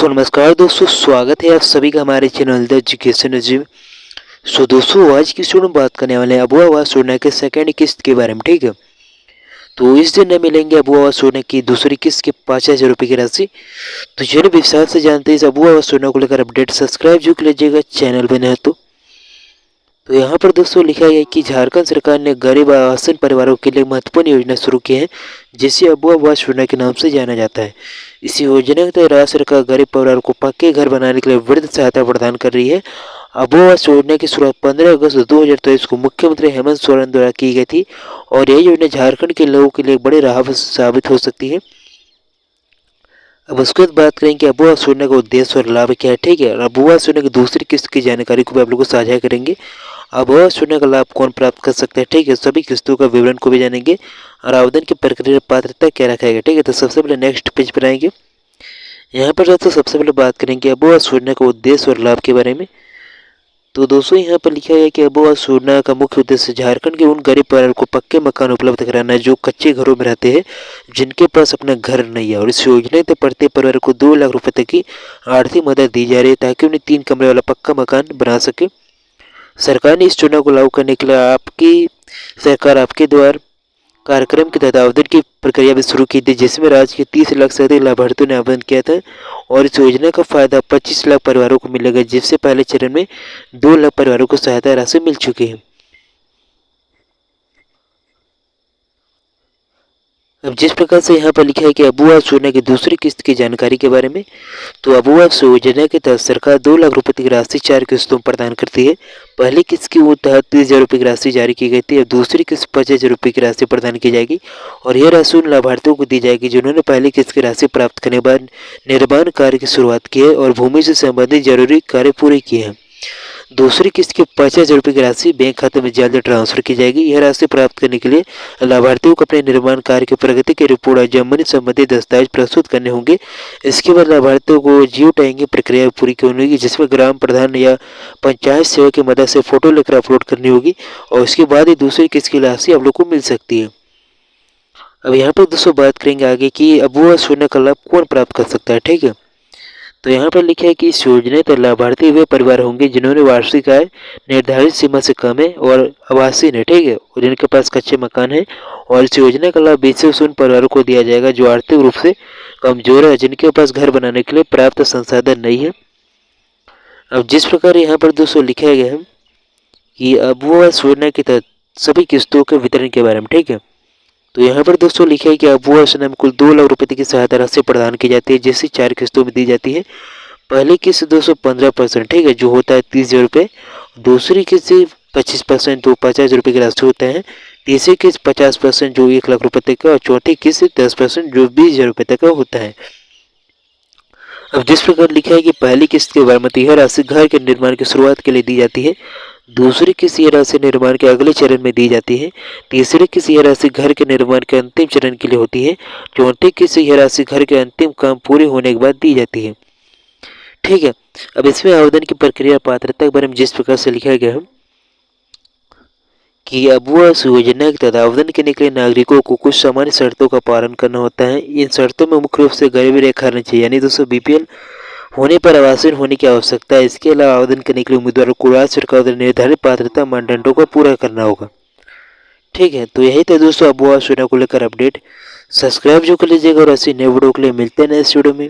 सो नमस्कार दोस्तों, स्वागत है आप सभी का हमारे चैनल द एजुकेशन जिम। सो दोस्तों, आज की वीडियो में बात करने वाले हैं अबू आवास योजना के सेकंड किस्त के बारे में। ठीक है, तो इस दिन मिलेंगे अबू आवास योजना की दूसरी किस्त के 5,000 रुपये की राशि। तो चलिए विस्तार से जानते हैं इस अबू आवास योजना को लेकर अपडेट। सब्सक्राइब जो कर लीजिएगा चैनल बने है तो यहाँ पर दोस्तों लिखा गया है कि झारखंड सरकार ने गरीब आवासन परिवारों के लिए महत्वपूर्ण योजना शुरू की है, जिसे अबू आवास योजना के नाम से जाना जाता है। इस योजना के तहत राज्य सरकार गरीब परिवारों को पक्के घर बनाने के लिए वृद्ध सहायता प्रदान कर रही है। अबू आवास योजना की शुरुआत 15 अगस्त 2023 को मुख्यमंत्री हेमंत सोरेन द्वारा की गई थी और यह योजना झारखंड के लोगों के लिए बड़ी राहत साबित हो सकती है। अब उसके बाद बात करेंगे अबू आवास योजना का उद्देश्य और लाभ क्या है। ठीक है, अबू आवास योजना की दूसरी किस्त की जानकारी को भी आप लोगों को साझा करेंगे। अबू आवास योजना का लाभ कौन प्राप्त कर सकता है, ठीक है, सभी किस्तों का विवरण को भी जानेंगे और आवेदन की प्रक्रिया पात्रता क्या रखा गया। ठीक है, तो सबसे पहले नेक्स्ट पेज पर आएंगे। यहाँ पर दोस्तों सबसे पहले बात करेंगे अबू आवास योजना का उद्देश्य और लाभ के बारे में। तो दोस्तों यहाँ पर लिखा है कि अबू आवास योजना का मुख्य उद्देश्य झारखंड के उन गरीब परिवारों को पक्के मकान उपलब्ध कराना है जो कच्चे घरों में रहते हैं, जिनके पास अपना घर नहीं है। और इस योजना के प्रत्येक परिवार को 2 लाख रुपए तक की आर्थिक मदद दी जा रही है ताकि उन्हें 3 कमरे वाला पक्का मकान बना सके। सरकार ने इस योजना को लागू करने के लिए सरकार आपके द्वार कार्यक्रम के तहत आवेदन की प्रक्रिया भी शुरू की थी, जिसमें राज्य के 30 लाख से अधिक लाभार्थियों ने आवेदन किया था और इस योजना का फायदा 25 लाख परिवारों को मिलेगा, जिससे पहले चरण में 2 लाख परिवारों को सहायता राशि मिल चुकी है। अब जिस प्रकार से यहाँ पर लिखा है कि अबू आवास योजना की दूसरी किस्त की जानकारी के बारे में, तो अबू आवास योजना के तहत सरकार 2 लाख रुपए की राशि 4 किस्तों में प्रदान करती है। पहली किस्त की वो तहत 30,000 रुपये की राशि जारी की गई थी। अब दूसरी किस्त 50,000 रुपये की राशि प्रदान की जाएगी और यह राशि उन लाभार्थियों को दी जाएगी जिन्होंने पहली किस्त की राशि प्राप्त करने के बाद निर्माण कार्य की शुरुआत की है और भूमि से संबंधित जरूरी कार्य पूरे किए हैं। दूसरी किस्त की 50,000 रुपये की राशि बैंक खाते में जल्द ट्रांसफर की जाएगी। यह राशि प्राप्त करने के लिए लाभार्थियों को अपने निर्माण कार्य की प्रगति की रिपोर्ट और जमीन संबंधी दस्तावेज प्रस्तुत करने होंगे। इसके बाद लाभार्थियों को जियो टैगिंग प्रक्रिया पूरी करनी होगी, जिसमें ग्राम प्रधान या पंचायत सेवक की मदद से फोटो लेकर अपलोड करनी होगी और उसके बाद ही दूसरी किस्त की राशि आप लोग को मिल सकती है। अब यहाँ पर दोस्तों बात करेंगे आगे कि अबू आवास योजना का लाभ कौन प्राप्त कर सकता है। ठीक है, तो यहाँ पर लिखा है कि इस योजना के लाभार्थी वे परिवार होंगे जिन्होंने वार्षिक आय निर्धारित सीमा से कम है और आवासीय है, ठीक है, और जिनके पास कच्चे मकान है। और इस योजना का लाभ विशेष उन परिवारों को दिया जाएगा जो आर्थिक रूप से कमजोर है, जिनके पास घर बनाने के लिए पर्याप्त संसाधन नहीं है। अब जिस प्रकार यहाँ पर दोस्तों लिखा गया है कि अबू आवास योजना के तहत सभी किस्तों के वितरण के बारे में। ठीक है, तो यहाँ पर दोस्तों लिखा है कि अबू आवास योजना में कुल 2 लाख रुपए की सहायता राशि प्रदान की जाती है, जिससे 4 किस्तों में दी जाती है। पहली किस्त 215%, ठीक है, जो होता है 30,000 रुपये। दूसरी किस्त 25% जो 50,000 रुपये की राशि होता है। तीसरी किस्त 50% जो 1 लाख रुपए तक का और चौथी किस्त 10% जो 20,000 रुपये तक का होता है। अब जिस प्रकार लिखा है कि पहली किस्त के बारे में यह राशि घर के निर्माण की शुरुआत के लिए दी जाती है। दूसरी किस्त यह राशि निर्माण के अगले चरण में दी जाती है। तीसरी किस्त यह राशि घर के निर्माण के अंतिम चरण के लिए होती है। चौथी किस्त यह राशि घर के अंतिम काम पूरे होने के बाद दी जाती है। ठीक है, अब इसमें आवेदन की प्रक्रिया पात्रता के बारे में जिस प्रकार से लिखा गया है कि अबू आवास योजना के तहत आवेदन करने के लिए नागरिकों को कुछ सामान्य शर्तों का पालन करना होता है। इन शर्तों में मुख्य रूप से गरीबी रेखा रहनी चाहिए, यानी दोस्तों बीपीएल होने पर आवासीय होने की आवश्यकता है। इसके अलावा आवेदन करने के लिए उम्मीदवारों को राज्य सरकार द्वारा निर्धारित पात्रता मानदंडों को पूरा करना होगा। ठीक है, तो यही था दोस्तों अबू आवास योजना को लेकर अपडेट। सब्सक्राइब जो कर लीजिएगा और ऐसी नए वीडियो के लिए मिलते हैं नेक्स्ट वीडियो में।